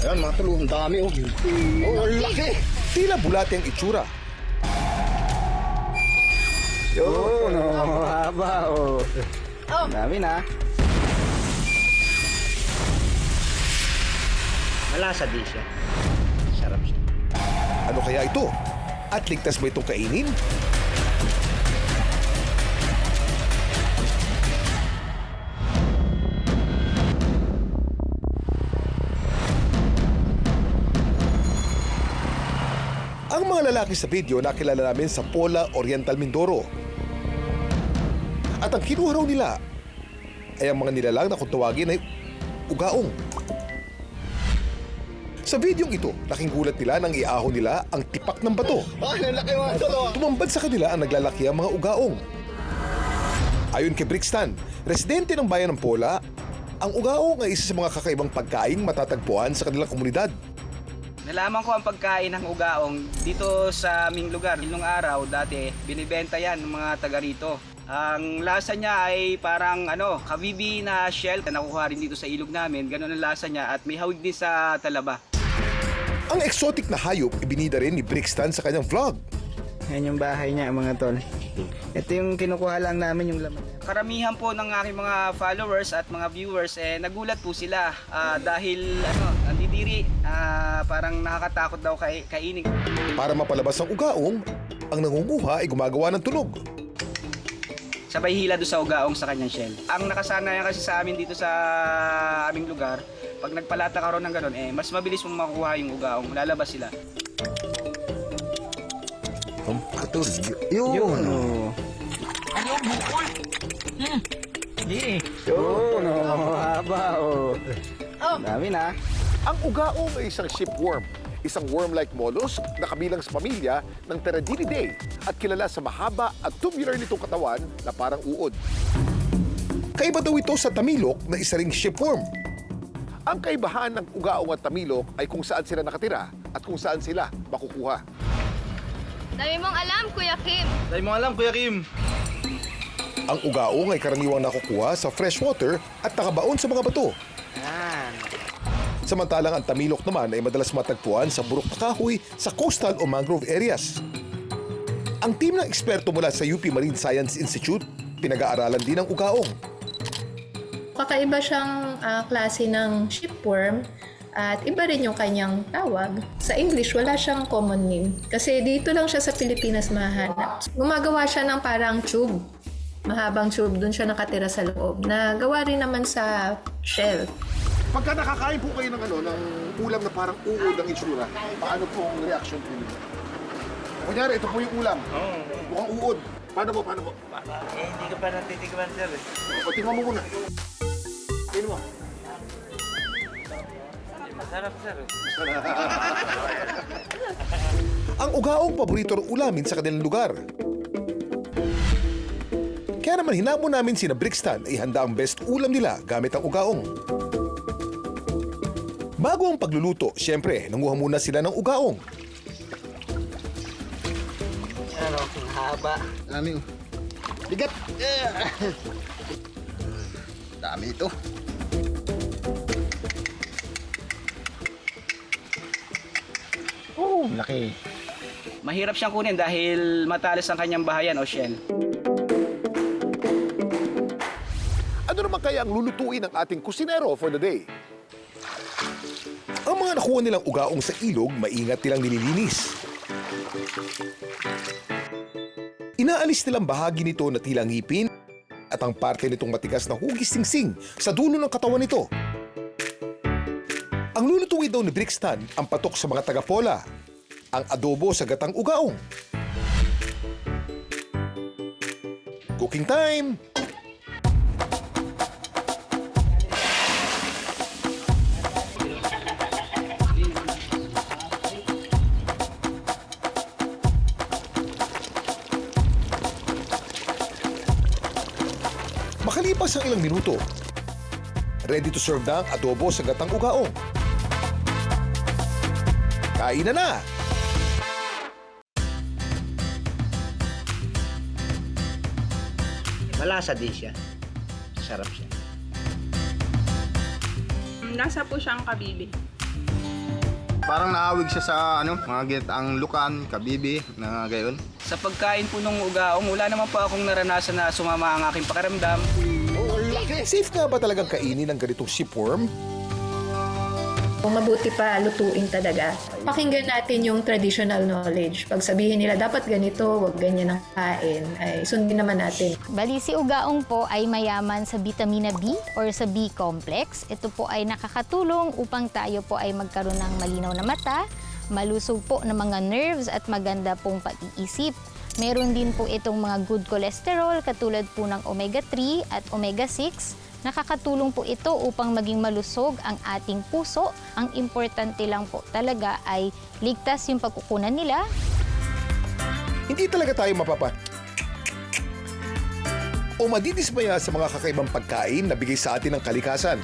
Ayan, mga tol, ang dami, oh. Oh, ang laki. Tila bulate ang itsura. Yun, oh, haba, oh. Dami na. Malasa din siya. Sarap siya. Ano kaya ito? At ligtas ba itong kainin? Ang mga lalaki sa video nakilala namin sa Pola Oriental Mindoro. At ang kinuha raw nila ay ang mga nilalang na kung tawagin ay ugaong. Sa videong ito, laking gulat nila nang iahon nila ang tipak ng bato. Ay, ang laki mga tol, oh. Tumambad sa kanila ang naglalaki ang mga ugaong. Ayon kay Brixton, residente ng bayan ng Pola, ang ugaong ay isa sa mga kakaibang pagkaing matatagpuan sa kanilang komunidad. Nalaman ko ang pagkain ng ugaong dito sa aming lugar. Nung araw, dati, binibenta yan ng mga taga rito. Ang lasa niya ay parang kabibi na shell na nakuha rin dito sa ilog namin. Ganun ang lasa niya at may hawig din sa talaba. Ang exotic na hayop ibinida rin ni Brixton sa kanyang vlog. Yan yung bahay niya, mga tol. Ito yung kinukuha lang namin yung laman niya. Karamihan po ng aking mga followers at mga viewers nagulat po sila dahil nandidiri, parang nakakatakot daw kainin. Para mapalabas ang ugaong, ang nangunguha ay gumagawa ng tunog. Sabay hila doon sa ugaong sa kanyang shell. Ang nakasanayan kasi sa amin dito sa aming lugar, pag nagpalata ka ron ng ganun, mas mabilis mong makukuha yung ugaong, lalabas sila. Yun, oh. Yun, oh, haba, oh. Dami na. Ang ugaong ay isang shipworm, isang worm-like mollusk na kabilang sa pamilya ng Pteridinidae at kilala sa mahaba at tubular nitong katawan na parang uod. Kaiba daw ito sa tamilok na isa ring shipworm. Ang kaibahan ng ugaong at tamilok ay kung saan sila nakatira at kung saan sila makukuha. Dami mong alam, Kuya Kim. Dahil mo alam, Kuya Kim. Ang ugaong ay karaniwang nakukuha sa freshwater at nakabaon sa mga bato. Yan. Samantalang ang tamilok naman ay madalas matagpuan sa burok na kahoy sa coastal o mangrove areas. Ang team ng eksperto mula sa UP Marine Science Institute pinag-aaralan din ang ugaong. Kakaiba siyang klase ng shipworm at iba rin yung kanyang tawag. Sa English, wala siyang common name. Kasi dito lang siya sa Pilipinas mahanap. Gumagawa siya ng parang tube. Mahabang tube, dun siya nakatira sa loob. Nagawa rin naman sa shell. Pagka nakakain po kayo ng ng ulam na parang uod ang itsura, paano po ang reaction po ninyo? Kunyari, ito po yung ulam. Mukhang uod. Paano po? Hindi ka pa natitikman, sir. O, tingnan mo muna. Tingnan mo. Masarap, sir. Ang ugaong paborito ng ulamin sa kanilang lugar. Kaya naman hinamon namin sina Brixton ay handa ang best ulam nila gamit ang ugaong. Bago ang pagluluto, siyempre, nanguha muna sila ng ugaong. Haba. Dami, oh. Bigat. Dami ito. Oh, laki. Mahirap siyang kunin dahil matalas ang kanyang bahayan o shell. Ano naman kaya ang lulutuin ng ating kusinero for the day? Ang mga nakuha nilang ugaong sa ilog, maingat nilang nililinis. Inaalis nilang bahagi nito na tila ngipin at ang parte nitong matigas na hugis singsing sa dulo ng katawan nito. Ang lulutuin daw ni Brixton ang patok sa mga taga-Pola, ang adobo sa gatang ugaong. Cooking time! Makalipas ang ilang minuto, ready to serve na ang adobo sa gatang ugaong. Kain na! Malasa din siya. Sarap siya. Nasa po siyang kabili. Parang naawig siya sa mga ginataang lukan, kabibi, na gayon. Sa pagkain po ng ugaong, wala naman po akong naranasan na sumama ang aking pakiramdam. Safe nga ba talagang kainin ng ganitong shipworm? Kung mabuti pa, lutuin talaga. Pakinggan natin yung traditional knowledge. Pag sabihin nila, dapat ganito, wag ganyan ang kain, ay sundin naman natin. Bali, si ugaong po ay mayaman sa vitamina B or sa B complex. Ito po ay nakakatulong upang tayo po ay magkaroon ng malinaw na mata, malusog po ng mga nerves at maganda pong pag-iisip. Meron din po itong mga good cholesterol katulad po ng omega-3 at omega-6. Nakakatulong po ito upang maging malusog ang ating puso. Ang importante lang po talaga ay ligtas yung pagkukunan nila. Hindi talaga tayo o madidismaya sa mga kakaibang pagkain na bigay sa atin ng kalikasan.